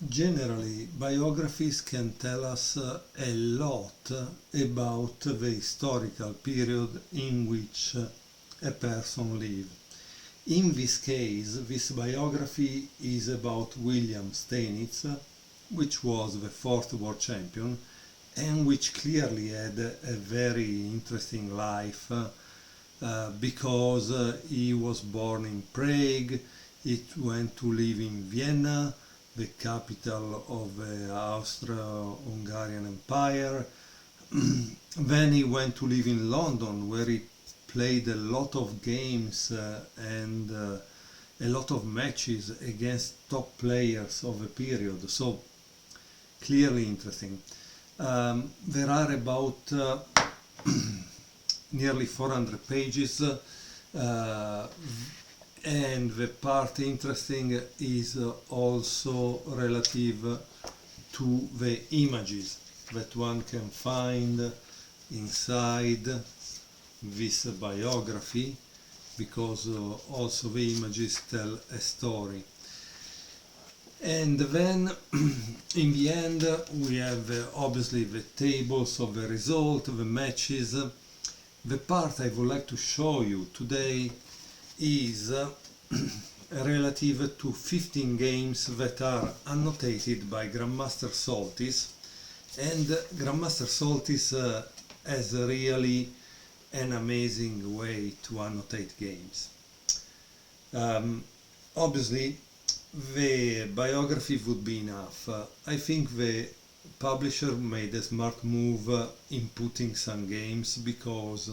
Generally, biographies can tell us a lot about the historical period in which a person lived. In this case, this biography is about William Steinitz, which was the fourth world champion and which clearly had a very interesting life because he was born in Prague, he went to live in Vienna, the capital of the Austro-Hungarian Empire. Then he went to live in London, where he played a lot of games and a lot of matches against top players of the period. So clearly interesting. There are about nearly 400 pages, and the part interesting is also relative to the images that one can find inside this biography, because also the images tell a story. And then in the end we have obviously the tables of the result, the matches. The part I would like to show you today is relative to 15 games that are annotated by Grandmaster Soltis, and Grandmaster Soltis has really an amazing way to annotate games. Obviously the biography would be enough. I think the publisher made a smart move in putting some games, because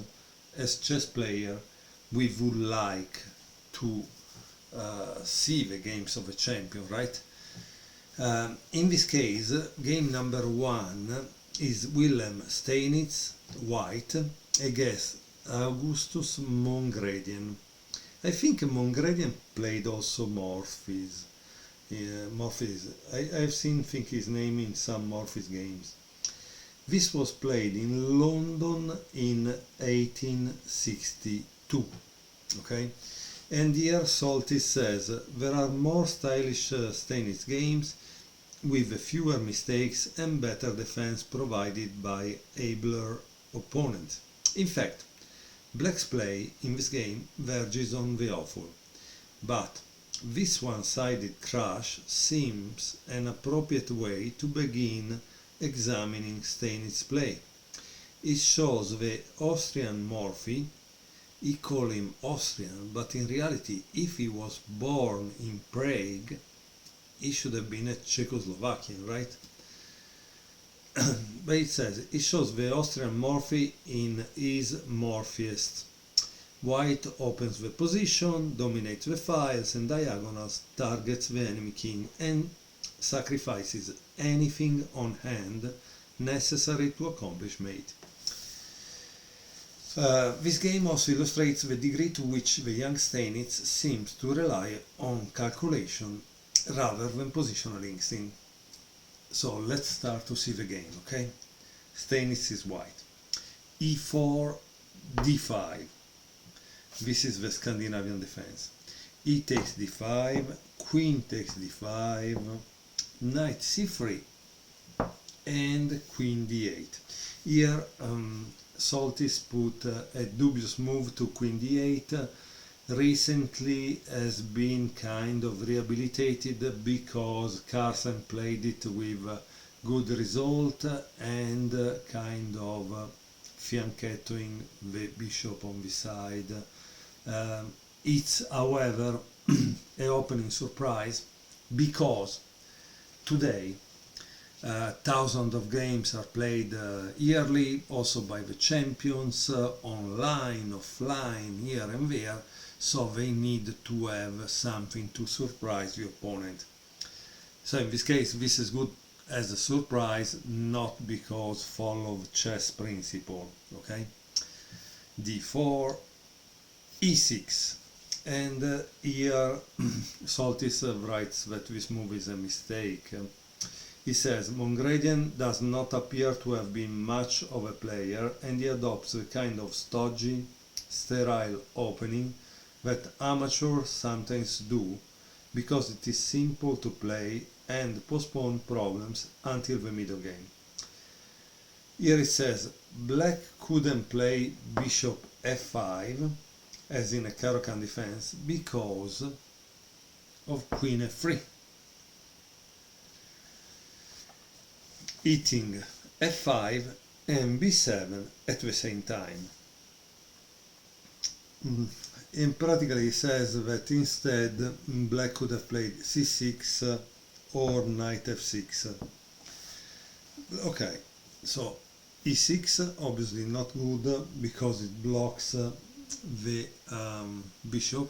as chess player we would like to see the games of a champion, right? In this case, game number 1 is Wilhelm Steinitz, white, against Augustus Mongredian. I think Mongredian played also Morpheus. I've seen his name in some Morpheus games. This was played in London in 1862. Okay, and here Soltis says there are more stylish Steinitz games with fewer mistakes and better defense provided by abler opponents. In fact, Black's play in this game verges on the awful, but this one-sided crash seems an appropriate way to begin examining Steinitz's play. It shows the Austrian Morphy. He call him Austrian, but in reality, if he was born in Prague, he should have been a Czechoslovakian, right? But it says, it shows the Austrian Morphy in his Morphiest. White opens the position, dominates the files and diagonals, targets the enemy king and sacrifices anything on hand necessary to accomplish mate. This game also illustrates the degree to which the young Steinitz seems to rely on calculation rather than positional instinct. So let's start to see the game, okay? Steinitz is white. e4, d5. This is the Scandinavian defense. E takes d5, queen takes d5, knight c3, and queen d8. Here Soltis put a dubious move to queen d8. Recently has been kind of rehabilitated because Carlsen played it with good result and kind of fianchettoing the bishop on this side. It's however an opening surprise, because today thousands of games are played yearly, also by the champions, online, offline, here and there, so they need to have something to surprise the opponent. So in this case, this is good as a surprise, not because follow chess principle, okay? d4, e6, and here Soltis writes that this move is a mistake. He says, Mongredian does not appear to have been much of a player, and he adopts a kind of stodgy, sterile opening that amateurs sometimes do, because it is simple to play and postpone problems until the middle game. Here it says black couldn't play bishop f5 as in a Caro-Kann defense because of queen f3. Hitting f5 and b7 at the same time. And practically it says that instead black could have played c6 or knight f6. Okay, so e6 obviously not good because it blocks the bishop,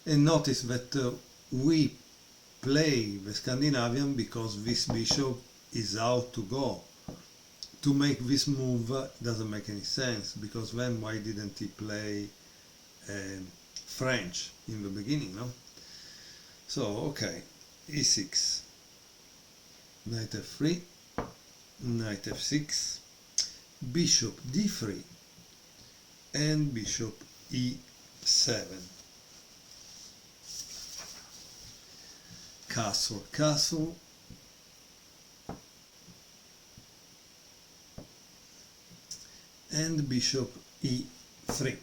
and notice that we play the Scandinavian because this bishop is out to go. To make this move doesn't make any sense, because then why didn't he play French in the beginning, no? So okay, e6, knight f3, knight f6, bishop d3 and bishop e7. Castle, castle, and bishop e3.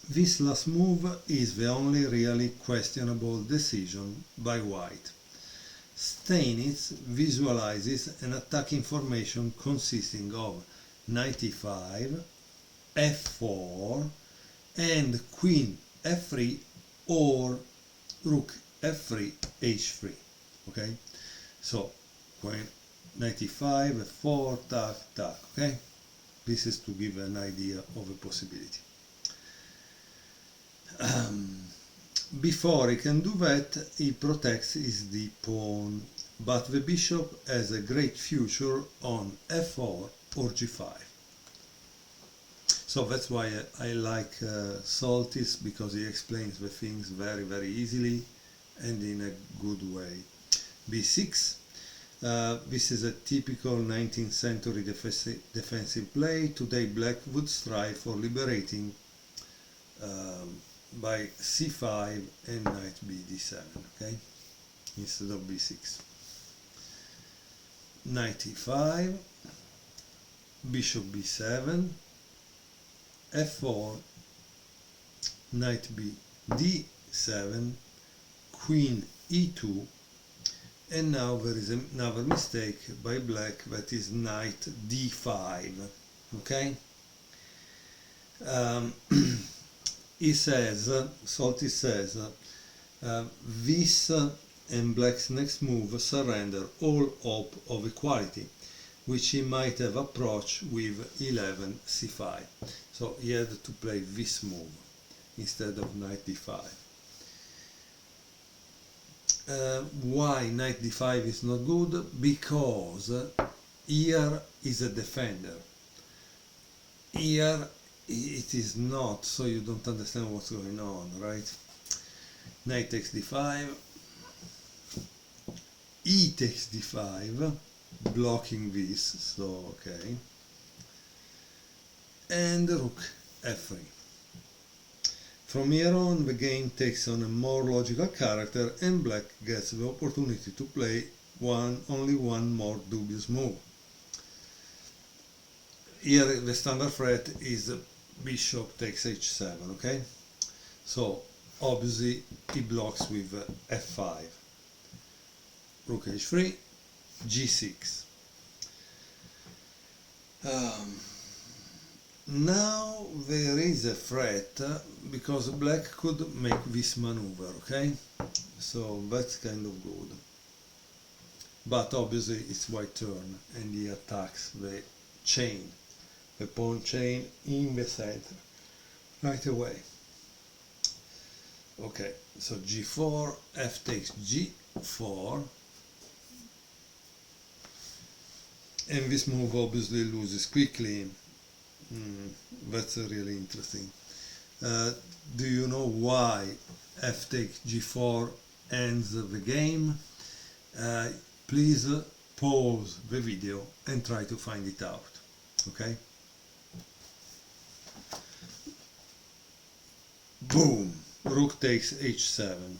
This last move is the only really questionable decision by white. Steinitz visualizes an attacking formation consisting of knight e5, f4, and queen f3 or rook f3, h3. Okay, so when knight e5, f4, tac, tac. Okay, this is to give an idea of a possibility. Before he can do that, he protects his d pawn, but the bishop has a great future on f4 or g5. So that's why I like Soltis, because he explains the things very, very easily and in a good way. b6, this is a typical 19th century defensive play. Today black would strive for liberating by c5 and knight b d7, okay, instead of b6. Knight e5, bishop b7, f4, knight b d7, queen e2, and now there is another mistake by black, that is knight d5, okay. He says, Soltis says, this and black's next move surrender all hope of equality, which he might have approached with 11 c5. So he had to play this move instead of knight d5. Why knight d5 is not good? Because here is a defender. Here it is not, so you don't understand what's going on, right? Knight takes d5, e takes d5, blocking this, so okay, and rook f3. From here on the game takes on a more logical character, and black gets the opportunity to play only one more dubious move. Here the standard threat is bishop takes h7, okay? So obviously he blocks with f5, rook h3, g6. Now there is a threat because black could make this maneuver, okay? So that's kind of good. But obviously it's white turn and he attacks the chain, the pawn chain in the center right away. Okay, so g4, f takes g4, and this move obviously loses quickly. That's really interesting. Do you know why f takes g4 ends the game? Please pause the video and try to find it out, okay? Boom! Rook takes h7.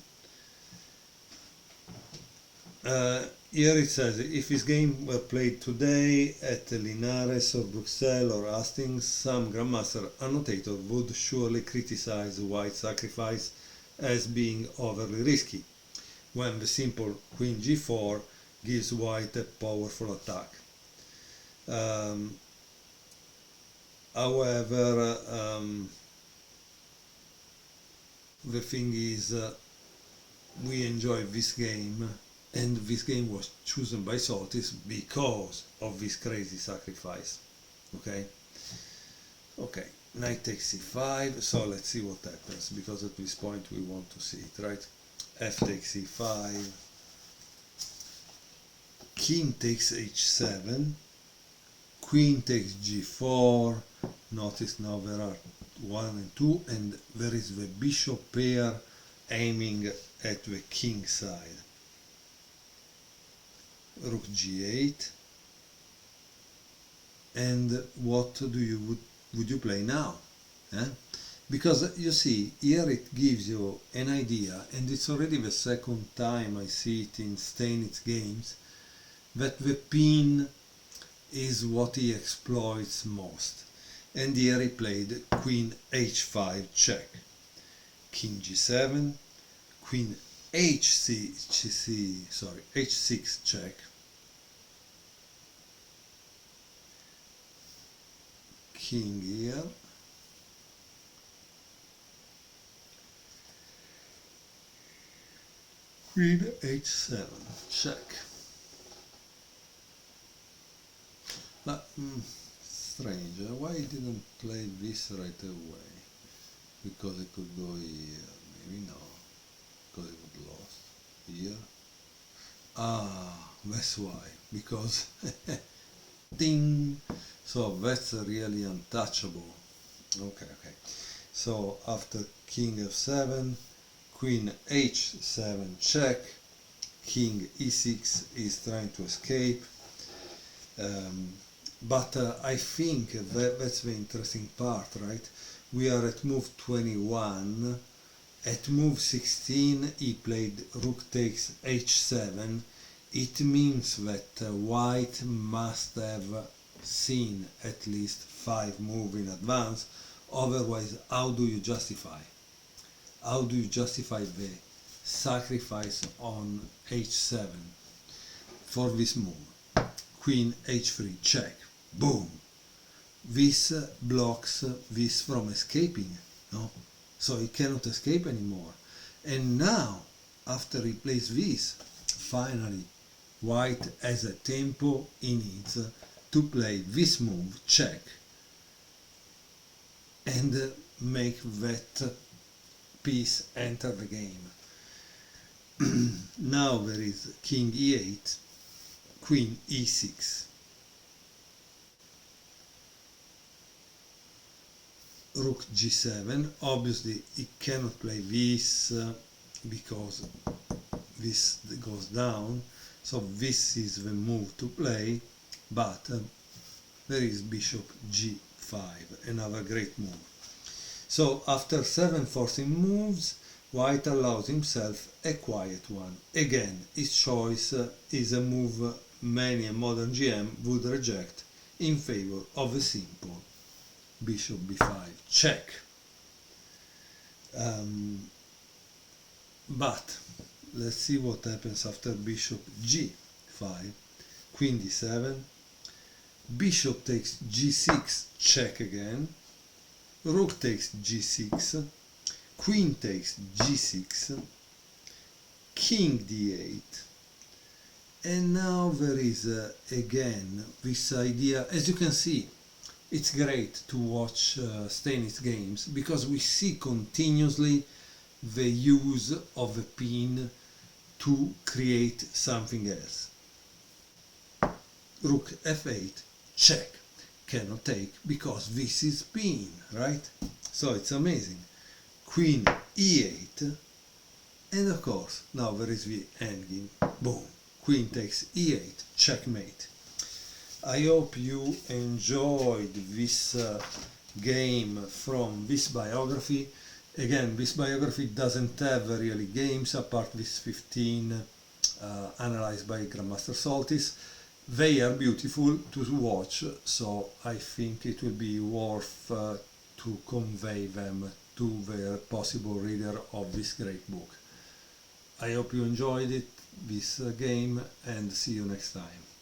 Here it says, if this game were played today at Linares or Bruxelles or Hastings, some grandmaster annotator would surely criticize white sacrifice as being overly risky, when the simple queen g4 gives white a powerful attack. However, the thing is, we enjoy this game, and this game was chosen by Soltis because of this crazy sacrifice. Okay, knight takes c5, so let's see what happens, because at this point we want to see it, right? F takes c5, king takes h7, queen takes g4. Notice now there are 1 and 2, and there is the bishop pair aiming at the king side. Rook g8, and what would you play now? Because you see, here it gives you an idea, and it's already the second time I see it in Steinitz games, that the pin is what he exploits most. And here he played queen h5 check, king g7, queen h6 check, king here, queen h7 check. But strange, why he didn't play this right away? Because it could go here, maybe no, because it would lost here. Ah, that's why, because ding, so that's really untouchable. Okay, so after king f7, queen h7 check, king e6 is trying to escape. But I think that's the interesting part, right? We are at move 21. At move 16 he played rook takes h7. It means that white must have seen at least 5 moves in advance. Otherwise, how do you justify? How do you justify the sacrifice on h7 for this move? Queen h3 check, boom. This blocks this from escaping, no? So he cannot escape anymore. And now, after he plays this, finally white has a tempo he needs to play this move, check, and make that piece enter the game. Now there is king e8, queen e6, rook g7. Obviously he cannot play this because this goes down, so this is the move to play, but there is bishop g5, another great move. So after 7 forcing moves, white allows himself a quiet one. Again, his choice is a move many a modern GM would reject in favor of a simple bishop b5 check. But let's see what happens after bishop g5, queen d7, bishop takes g6 check again, rook takes g6, queen takes g6, king d8, and now there is again this idea. As you can see, it's great to watch Steinitz games because we see continuously the use of a pin to create something else. Rook f8 check, cannot take because this is pin, right? So it's amazing. Queen e8, and of course now there is the endgame, boom, queen takes e8, checkmate. I hope you enjoyed this game from this biography. Again, this biography doesn't have really games apart this 15 analyzed by Grandmaster Soltis. They are beautiful to watch, so I think it will be worth to convey them to the possible reader of this great book. I hope you enjoyed this game, and see you next time.